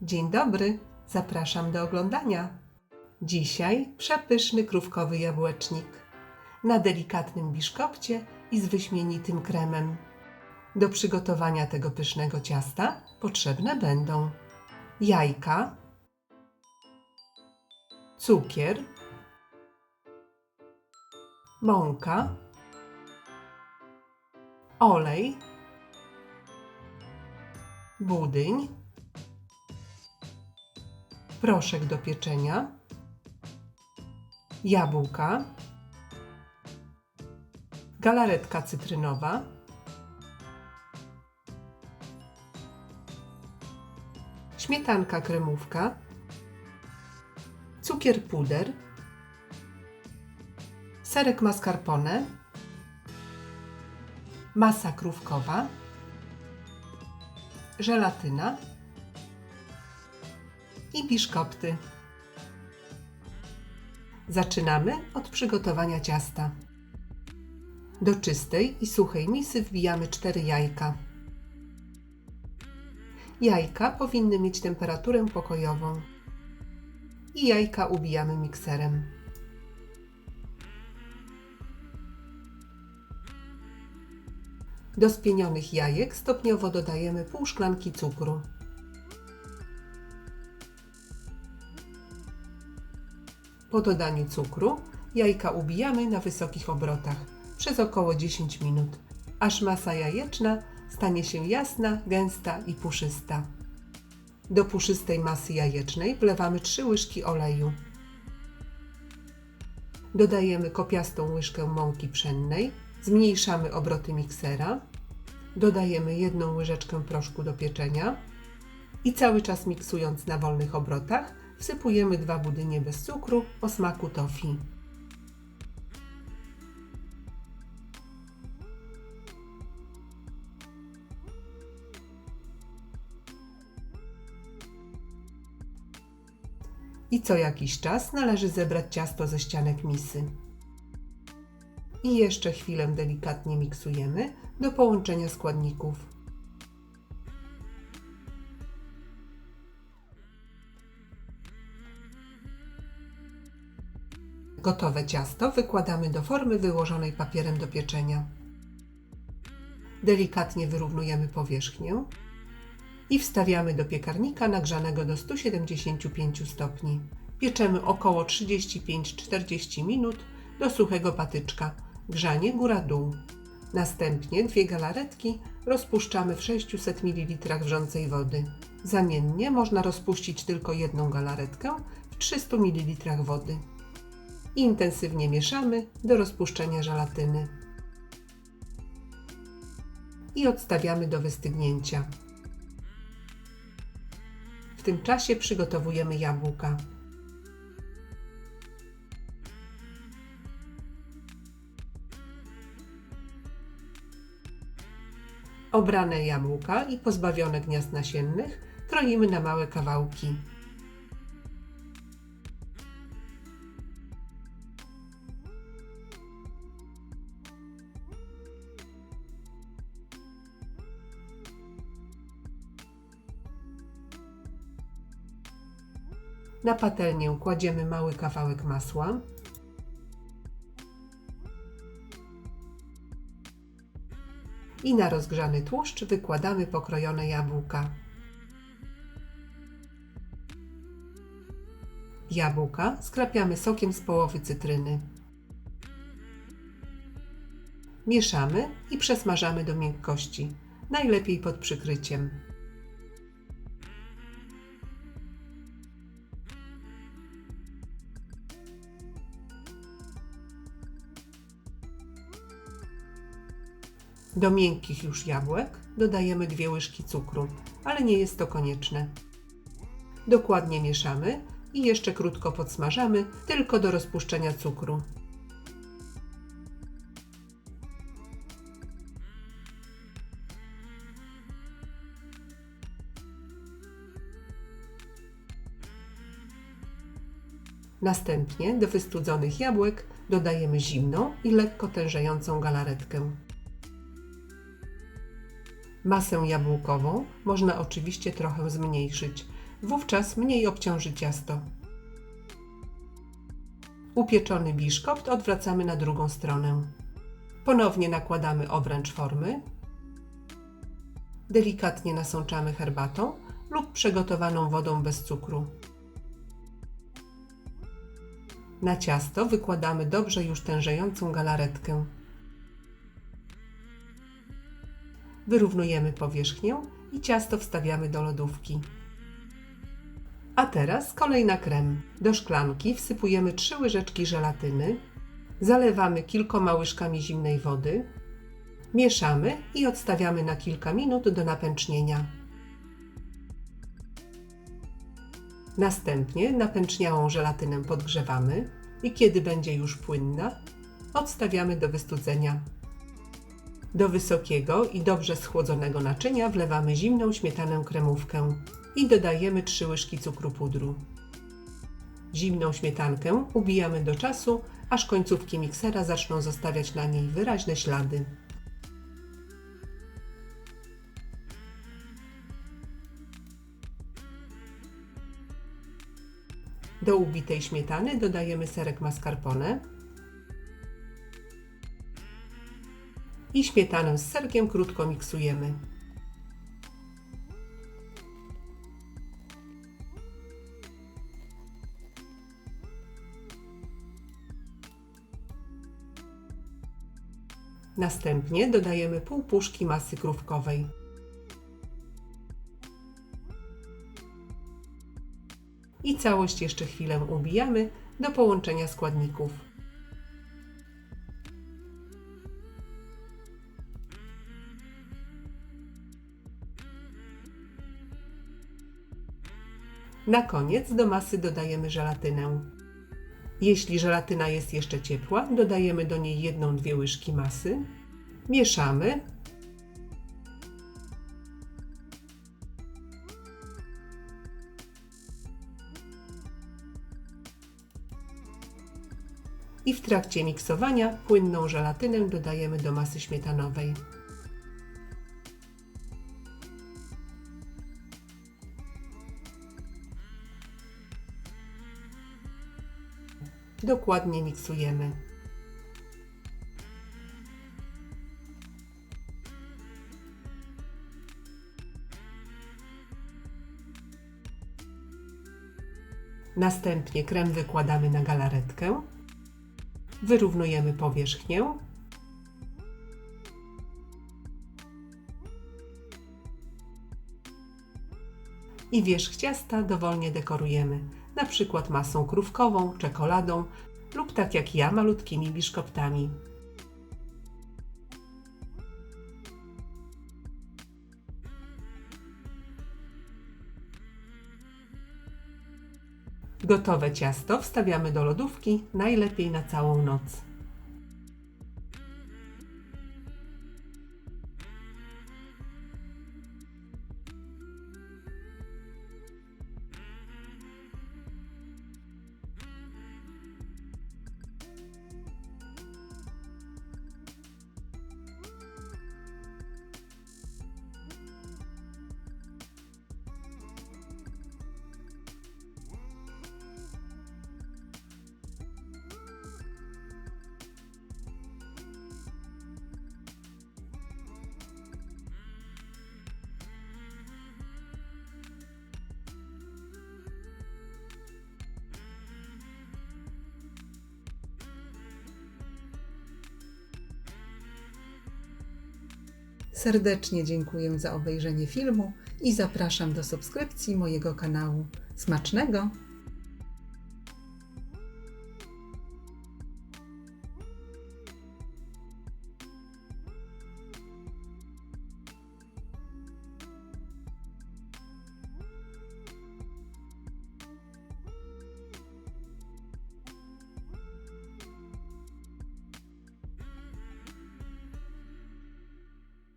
Dzień dobry, zapraszam do oglądania. Dzisiaj przepyszny krówkowy jabłecznik na delikatnym biszkopcie i z wyśmienitym kremem. Do przygotowania tego pysznego ciasta potrzebne będą jajka, cukier, mąka, olej, budyń, proszek do pieczenia, jabłka, galaretka cytrynowa, śmietanka kremówka, cukier puder, serek mascarpone, masa krówkowa, żelatyna i biszkopty. Zaczynamy od przygotowania ciasta. Do czystej i suchej misy wbijamy 4 jajka. Jajka powinny mieć temperaturę pokojową. I jajka ubijamy mikserem. Do spienionych jajek stopniowo dodajemy pół szklanki cukru. Po dodaniu cukru jajka ubijamy na wysokich obrotach przez około 10 minut, aż masa jajeczna stanie się jasna, gęsta i puszysta. Do puszystej masy jajecznej wlewamy 3 łyżki oleju. Dodajemy kopiastą łyżkę mąki pszennej, zmniejszamy obroty miksera, dodajemy 1 łyżeczkę proszku do pieczenia i cały czas miksując na wolnych obrotach wsypujemy 2 budynie bez cukru o smaku toffee. I co jakiś czas należy zebrać ciasto ze ścianek misy. I jeszcze chwilę delikatnie miksujemy do połączenia składników. Gotowe ciasto wykładamy do formy wyłożonej papierem do pieczenia. Delikatnie wyrównujemy powierzchnię i wstawiamy do piekarnika nagrzanego do 175 stopni. Pieczemy około 35-40 minut do suchego patyczka, grzanie góra-dół. Następnie 2 galaretki rozpuszczamy w 600 ml wrzącej wody. Zamiennie można rozpuścić tylko 1 galaretkę w 300 ml wody. Intensywnie mieszamy do rozpuszczenia żelatyny i odstawiamy do wystygnięcia. W tym czasie przygotowujemy jabłka. Obrane jabłka i pozbawione gniazd nasiennych kroimy na małe kawałki. Na patelnię kładziemy mały kawałek masła i na rozgrzany tłuszcz wykładamy pokrojone jabłka. Jabłka skrapiamy sokiem z połowy cytryny. Mieszamy i przesmażamy do miękkości, najlepiej pod przykryciem. Do miękkich już jabłek dodajemy 2 łyżki cukru, ale nie jest to konieczne. Dokładnie mieszamy i jeszcze krótko podsmażamy, tylko do rozpuszczenia cukru. Następnie do wystudzonych jabłek dodajemy zimną i lekko tężejącą galaretkę. Masę jabłkową można oczywiście trochę zmniejszyć, Wówczas mniej obciąży ciasto. Upieczony biszkopt odwracamy na drugą stronę. Ponownie nakładamy obręcz formy. Delikatnie nasączamy herbatą lub przygotowaną wodą bez cukru. Na ciasto wykładamy dobrze już tężejącą galaretkę. Wyrównujemy powierzchnię i ciasto wstawiamy do lodówki. A teraz kolej na krem. Do szklanki wsypujemy 3 łyżeczki żelatyny, zalewamy kilkoma łyżkami zimnej wody, mieszamy i odstawiamy na kilka minut do napęcznienia. Następnie napęczniałą żelatynę podgrzewamy i kiedy będzie już płynna, odstawiamy do wystudzenia. Do wysokiego i dobrze schłodzonego naczynia wlewamy zimną śmietanę kremówkę i dodajemy 3 łyżki cukru pudru. Zimną śmietankę ubijamy do czasu, aż końcówki miksera zaczną zostawiać na niej wyraźne ślady. Do ubitej śmietany dodajemy serek mascarpone i śmietanę z serkiem krótko miksujemy. Następnie dodajemy pół puszki masy krówkowej. I całość jeszcze chwilę ubijamy do połączenia składników. Na koniec do masy dodajemy żelatynę. Jeśli żelatyna jest jeszcze ciepła, dodajemy do niej 1–2 łyżki masy, mieszamy i w trakcie miksowania płynną żelatynę dodajemy do masy śmietanowej. Dokładnie miksujemy. Następnie krem wykładamy na galaretkę. Wyrównujemy powierzchnię. I wierzch ciasta dowolnie dekorujemy, na przykład masą krówkową, czekoladą lub tak jak ja, malutkimi biszkoptami. Gotowe ciasto wstawiamy do lodówki, najlepiej na całą noc. Serdecznie dziękuję za obejrzenie filmu i zapraszam do subskrypcji mojego kanału. Smacznego!